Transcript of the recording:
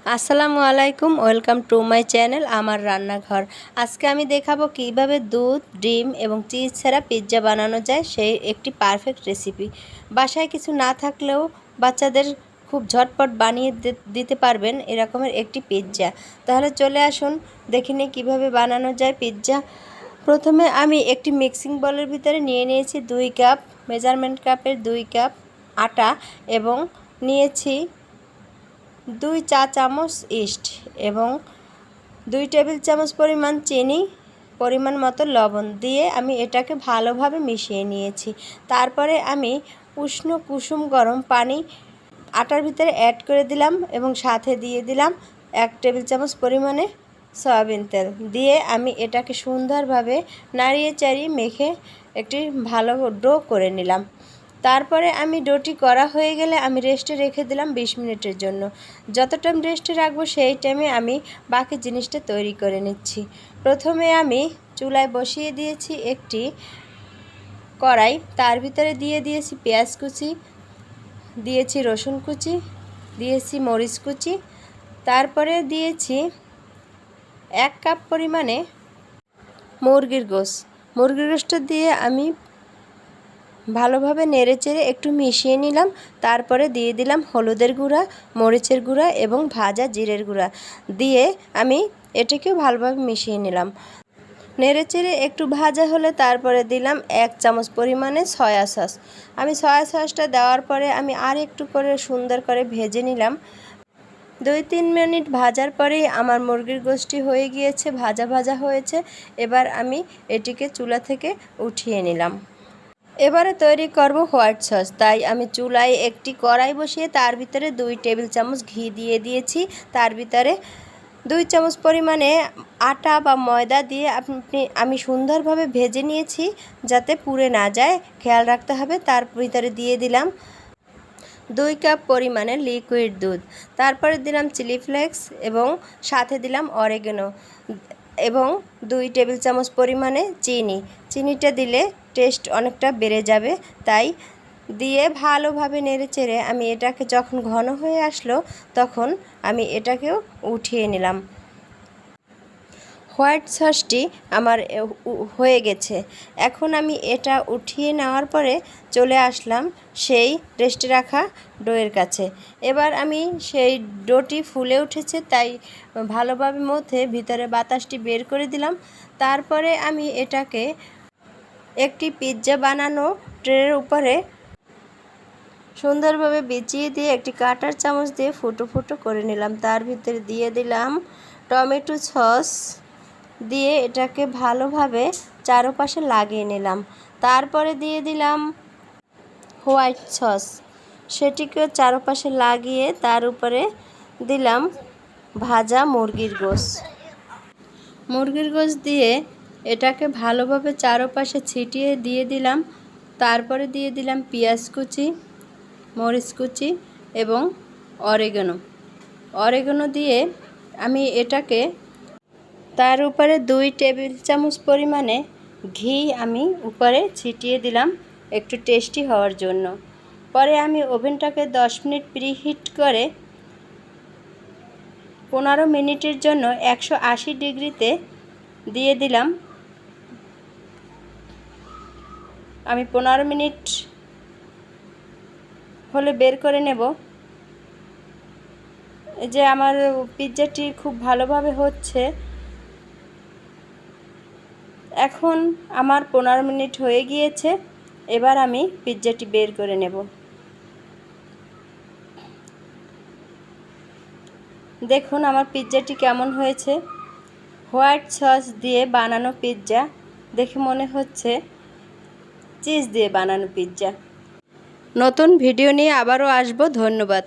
আসসালামু আলাইকুম, welcome to my channel আমার রান্নাঘর। আজকে আমি দেখাবো কিভাবে দুধ, ডিম এবং চিজ ছাড়া পিৎজা বানানো যায়, সেই একটি পারফেক্ট রেসিপি। বাসায় কিছু না থাকলেও বাচ্চাদের খুব ঝটপট বানিয়ে দিতে পারবেন এরকমের একটি পিৎজা। তাহলে চলে আসুন দেখে নিই কীভাবে বানানো যায় পিৎজা। প্রথমে আমি একটি মিক্সিং বোলের ভিতরে নিয়ে নিয়েছি 2 কাপ, মেজারমেন্ট কাপের 2 কাপ আটা, এবং নিয়েছি 2 চা চামচ ইস্ট এবং 2 টেবিল চামচ পরিমাণ চিনি, পরিমাণ মতো লবণ দিয়ে আমি এটাকে ভালোভাবে মিশিয়ে নিয়েছি। তারপরে আমি উষ্ণ কুসুম গরম পানি আটার ভিতরে অ্যাড করে দিলাম এবং সাথে দিয়ে দিলাম 1 টেবিল চামচ পরিমাণে সয়াবিন তেল দিয়ে আমি এটাকে সুন্দরভাবে নাড়িয়ে চাড়িয়ে মেখে একটি ভালো ডো করে নিলাম। তারপরে আমি ডোটি করা হয়ে গেলে আমি রেস্টে রেখে দিলাম 20 মিনিটের জন্য। যত টাইম রেস্টে রাখবো সেই টাইমে আমি বাকি জিনিসটা তৈরি করে নিচ্ছি। প্রথমে আমি চুলায় বসিয়ে দিয়েছি একটি কড়াই, তার ভিতরে দিয়ে দিয়েছি পেঁয়াজ কুচি, দিয়েছি রসুন কুচি, দিয়েছি মরিচ কুচি, তারপরে দিয়েছি 1 কাপ পরিমাণে মুরগির গোশত দিয়ে আমি ভালোভাবে নেড়েচেড়ে একটু মিশিয়ে নিলাম। তারপরে দিয়ে দিলাম হলুদের গুঁড়া, মরিচের গুঁড়া এবং ভাজা জিরের গুঁড়া দিয়ে আমি এটাকেও ভালোভাবে মিশিয়ে নিলাম। নেড়েচেড়ে একটু ভাজা হলে তারপরে দিলাম 1 চামচ পরিমাণে সয়া সস। আমি সয়া সসটা দেওয়ার পরে আমি আর একটু করে সুন্দর করে ভেজে নিলাম। 2-3 মিনিট ভাজার পরেই আমার মুরগির গোশতটি হয়ে গিয়েছে, ভাজা ভাজা হয়েছে। এবার আমি এটিকে চুলা থেকে উঠিয়ে নিলাম। এবারে তৈরি করব হোয়াইট সস, তাই আমি চুলায় একটি কড়াই বসিয়ে তার ভিতরে 2 টেবিল চামচ ঘি দিয়ে দিয়েছি। তার ভিতরে 2 চামচ পরিমাণে আটা বা ময়দা দিয়ে আমি সুন্দরভাবে ভেজে নিয়েছি যাতে পুড়ে না যায়, খেয়াল রাখতে হবে। তার ভিতরে দিয়ে দিলাম 2 কাপ পরিমাণে লিকুইড দুধ, তারপরে দিলাম চিলি ফ্লেক্স এবং সাথে দিলাম অরিগানো এবং 2 টেবিল চামচ পরিমাণে চিনিটা দিলে টেস্ট অনেকটা বেড়ে যাবে, তাই দিয়ে ভালোভাবে নেড়েচেড়ে আমি এটাকে যখন ঘন হয়ে আসলো তখন আমি এটাকেও উঠিয়ে নিলাম। হোয়াইট সসটি আমার হয়ে গেছে। এখন আমি এটা উঠিয়ে নেওয়ার পরে চলে আসলাম সেই রেস্টে রাখা ডোয়ের কাছে। এবার আমি সেই ডোটি ফুলে উঠেছে তাই ভালোভাবে মধ্যে ভিতরে বাতাসটি বের করে দিলাম। তারপরে আমি এটাকে একটি পিৎজা বানানো ট্রের উপরে সুন্দরভাবে বিছিয়ে দিয়ে একটি কাঁটার চামচ দিয়ে ফুটো ফুটো করে নিলাম। তার ভিতরে দিয়ে দিলাম টমেটো সস দিয়ে এটাকে ভালোভাবে চারপাশে লাগিয়ে নিলাম। তারপরে দিয়ে দিলাম হোয়াইট সস, সেটিকে চারপাশে লাগিয়ে তার উপরে দিলাম ভাজা মুরগির গোশত দিয়ে এটাকে ভালোভাবে চারপাশে ছিটিয়ে দিয়ে দিলাম। তারপরে দিয়ে দিলাম পেঁয়াজ কুচি, মরিচ কুচি এবং অরিগানো দিয়ে আমি এটাকে তার উপরে 2 টেবিল চামচ পরিমাণে ঘি আমি উপরে ছিটিয়ে দিলাম একটু টেস্টি হওয়ার জন্য। পরে আমি ওভেনটাকে 10 মিনিট প্রিহিট করে 15 মিনিটের জন্য 180 ডিগ্রিতে দিয়ে দিলাম। আমি 15 মিনিট হলে বের করে নেব। যে আমার পিৎজাটি খুব ভালোভাবে হচ্ছে। এখন আমার 15 মিনিট হয়ে গিয়েছে। এবার আমি পিৎজাটি বের করে নেব। দেখুন আমার পিৎজাটি কেমন হয়েছে। হোয়াইট সস দিয়ে বানানো পিৎজা, দেখে মনে হচ্ছে চিজ দিয়ে বানানো পিৎজা। নতুন ভিডিও নিয়ে আবারও আসবো। ধন্যবাদ।